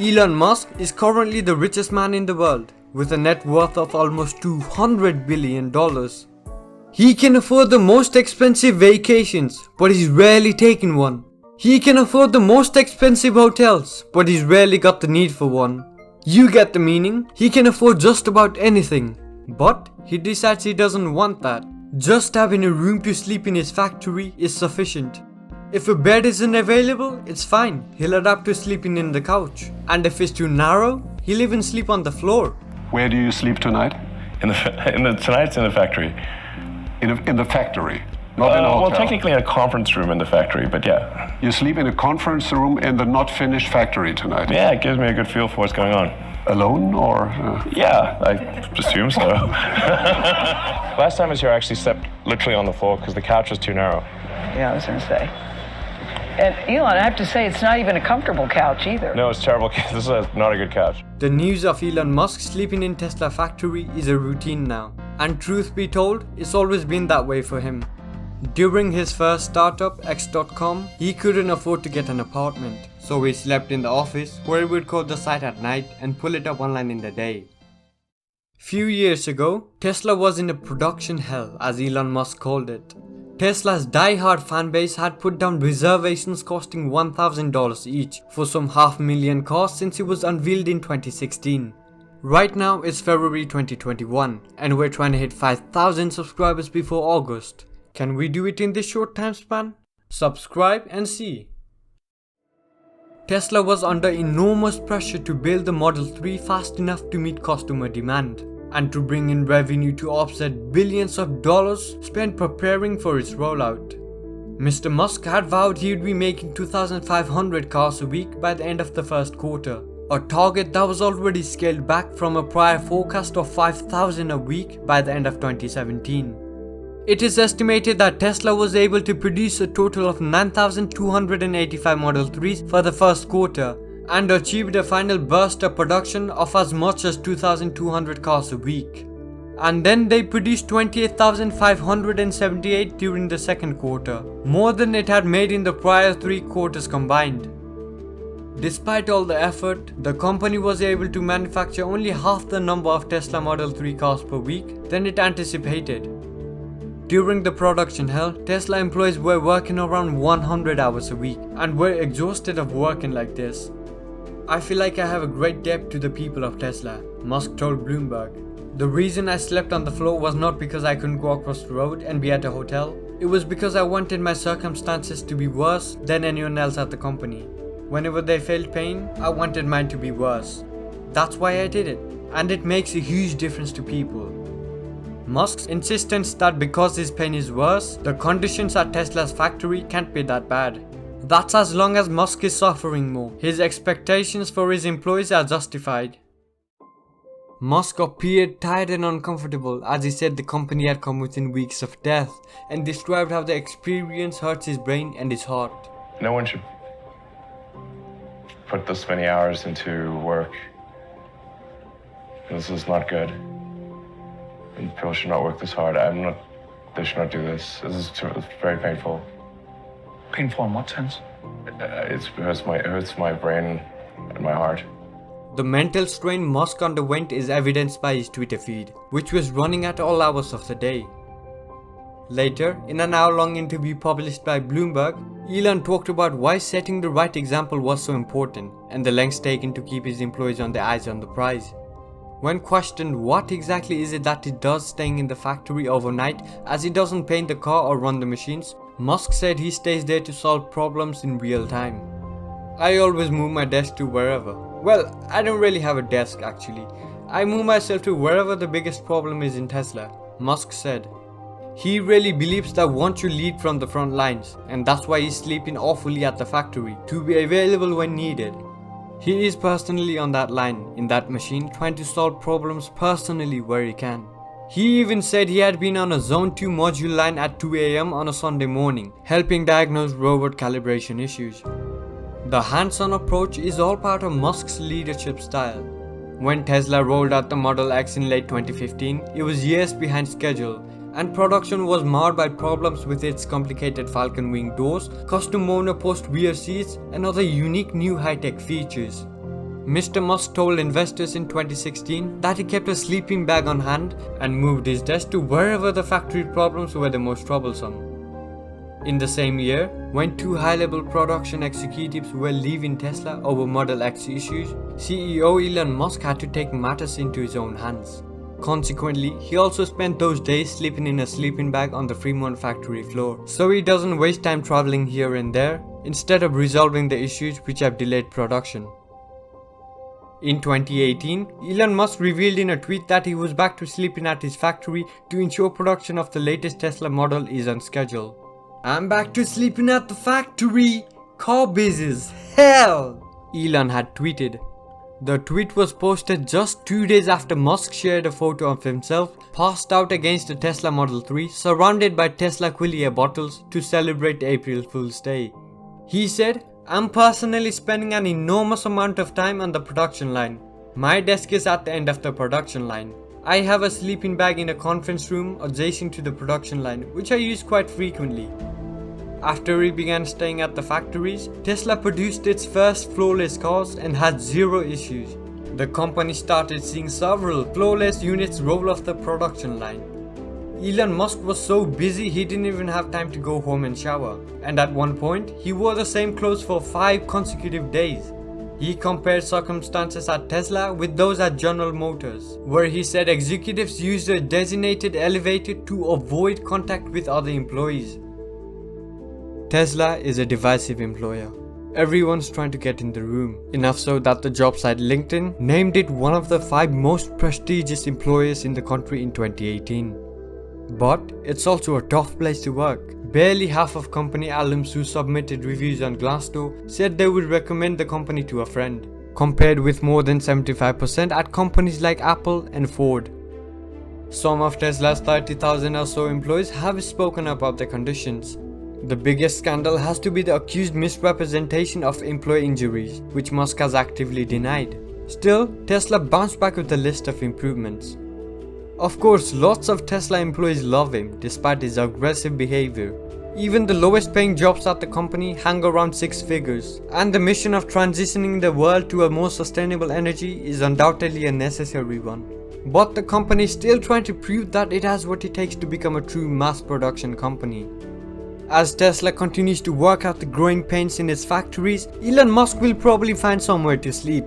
Elon Musk is currently the richest man in the world, with a net worth of almost $200 billion. He can afford the most expensive vacations, but he's rarely taken one. He can afford the most expensive hotels, but he's rarely got the need for one. You get the meaning? He can afford just about anything. But he decides he doesn't want that. Just having a room to sleep in his factory is sufficient. If a bed isn't available, it's fine. He'll adapt to sleeping in the couch. And if it's too narrow, he'll even sleep on the floor. Where do you sleep tonight? Tonight's in the factory. In the factory, not in a hotel. Well, technically a conference room in the factory, but yeah. You sleep in a conference room in the not finished factory tonight? Yeah, it gives me a good feel for what's going on. Alone or? Yeah, I assume so. Last time I was here, I actually slept literally on the floor because the couch was too narrow. Yeah, I was going to say. And Elon, I have to say, it's not even a comfortable couch either. No, it's terrible. This is not a good couch. The news of Elon Musk sleeping in Tesla factory is a routine now. And truth be told, it's always been that way for him. During his first startup, X.com, he couldn't afford to get an apartment. So he slept in the office, where he would code the site at night and pull it up online in the day. Few years ago, Tesla was in a production hell, as Elon Musk called it. Tesla's die-hard fanbase had put down reservations costing $1,000 each for some $500,000 cars since it was unveiled in 2016. Right now it's February 2021 and we're trying to hit 5,000 subscribers before August. Can we do it in this short time span? Subscribe and see. Tesla was under enormous pressure to build the Model 3 fast enough to meet customer demand and to bring in revenue to offset billions of dollars spent preparing for its rollout. Mr. Musk had vowed he would be making 2,500 cars a week by the end of the first quarter, a target that was already scaled back from a prior forecast of 5,000 a week by the end of 2017. It is estimated that Tesla was able to produce a total of 9,285 Model 3s for the first quarter, and achieved a final burst of production of as much as 2,200 cars a week. And then they produced 28,578 during the second quarter, more than it had made in the prior 3 quarters combined. Despite all the effort, the company was able to manufacture only half the number of Tesla Model 3 cars per week than it anticipated. During the production hell, Tesla employees were working around 100 hours a week and were exhausted of working like this. I feel like I have a great debt to the people of Tesla, Musk told Bloomberg. The reason I slept on the floor was not because I couldn't go across the road and be at a hotel. It was because I wanted my circumstances to be worse than anyone else at the company. Whenever they felt pain, I wanted mine to be worse. That's why I did it, and it makes a huge difference to people. Musk's insistence that because his pain is worse, the conditions at Tesla's factory can't be that bad. That's as long as Musk is suffering more. His expectations for his employees are justified. Musk appeared tired and uncomfortable as he said the company had come within weeks of death and described how the experience hurts his brain and his heart. No one should put this many hours into work. This is not good. And people should not work this hard. They should not do this. It's very painful. Painful in what sense? It hurts my brain and my heart. The mental strain Musk underwent is evidenced by his Twitter feed, which was running at all hours of the day. Later, in an hour-long interview published by Bloomberg, Elon talked about why setting the right example was so important and the lengths taken to keep his employees on their eyes on the prize. When questioned what exactly is it that he does staying in the factory overnight as he doesn't paint the car or run the machines, Musk said he stays there to solve problems in real time. I always move my desk to wherever. Well, I don't really have a desk actually. I move myself to wherever the biggest problem is in Tesla, Musk said. He really believes that one should lead from the front lines, and that's why he's sleeping awfully at the factory, to be available when needed. He is personally on that line, in that machine, trying to solve problems personally where he can. He even said he had been on a Zone 2 module line at 2 AM on a Sunday morning, helping diagnose robot calibration issues. The hands-on approach is all part of Musk's leadership style. When Tesla rolled out the Model X in late 2015, it was years behind schedule, and production was marred by problems with its complicated Falcon wing doors, custom monopost rear seats, and other unique new high-tech features. Mr. Musk told investors in 2016 that he kept a sleeping bag on hand and moved his desk to wherever the factory problems were the most troublesome. In the same year, when two high-level production executives were leaving Tesla over Model X issues, CEO Elon Musk had to take matters into his own hands. Consequently, he also spent those days sleeping in a sleeping bag on the Fremont factory floor, so he doesn't waste time traveling here and there, instead of resolving the issues which have delayed production. In 2018, Elon Musk revealed in a tweet that he was back to sleeping at his factory to ensure production of the latest Tesla model is on schedule. "I'm back to sleeping at the factory! Car business, hell!" Elon had tweeted. The tweet was posted just 2 days after Musk shared a photo of himself passed out against a Tesla Model 3 surrounded by Tesla Quillier bottles to celebrate April Fool's Day. He said, "I'm personally spending an enormous amount of time on the production line. My desk is at the end of the production line. I have a sleeping bag in a conference room adjacent to the production line, which I use quite frequently." After he began staying at the factories, Tesla produced its first flawless cars and had zero issues. The company started seeing several flawless units roll off the production line. Elon Musk was so busy he didn't even have time to go home and shower, and at one point, he wore the same clothes for 5 consecutive days. He compared circumstances at Tesla with those at General Motors, where he said executives used a designated elevator to avoid contact with other employees. Tesla is a divisive employer. Everyone's trying to get in the room, enough so that the job site LinkedIn named it one of the 5 most prestigious employers in the country in 2018. But it's also a tough place to work. Barely half of company alums who submitted reviews on Glassdoor said they would recommend the company to a friend, compared with more than 75% at companies like Apple and Ford. Some of Tesla's 30,000 or so employees have spoken about the conditions. The biggest scandal has to be the accused misrepresentation of employee injuries, which Musk has actively denied. Still, Tesla bounced back with a list of improvements. Of course, lots of Tesla employees love him despite his aggressive behavior. Even the lowest paying jobs at the company hang around 6 figures, and the mission of transitioning the world to a more sustainable energy is undoubtedly a necessary one. But the company is still trying to prove that it has what it takes to become a true mass production company. As Tesla continues to work out the growing pains in its factories, Elon Musk will probably find somewhere to sleep.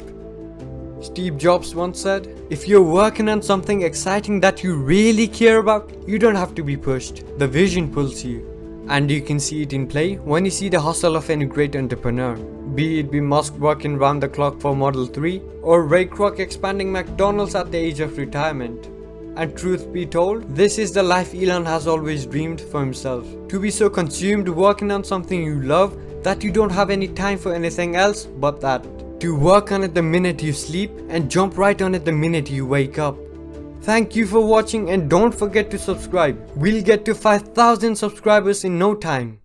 Steve Jobs once said, "If you're working on something exciting that you really care about, you don't have to be pushed. The vision pulls you." And you can see it in play when you see the hustle of any great entrepreneur. Be it Musk working round the clock for Model 3 or Ray Kroc expanding McDonald's at the age of retirement. And truth be told, this is the life Elon has always dreamed for himself. To be so consumed working on something you love that you don't have any time for anything else but that. To work on it the minute you sleep and jump right on it the minute you wake up. Thank you for watching and don't forget to subscribe. We'll get to 5,000 subscribers in no time.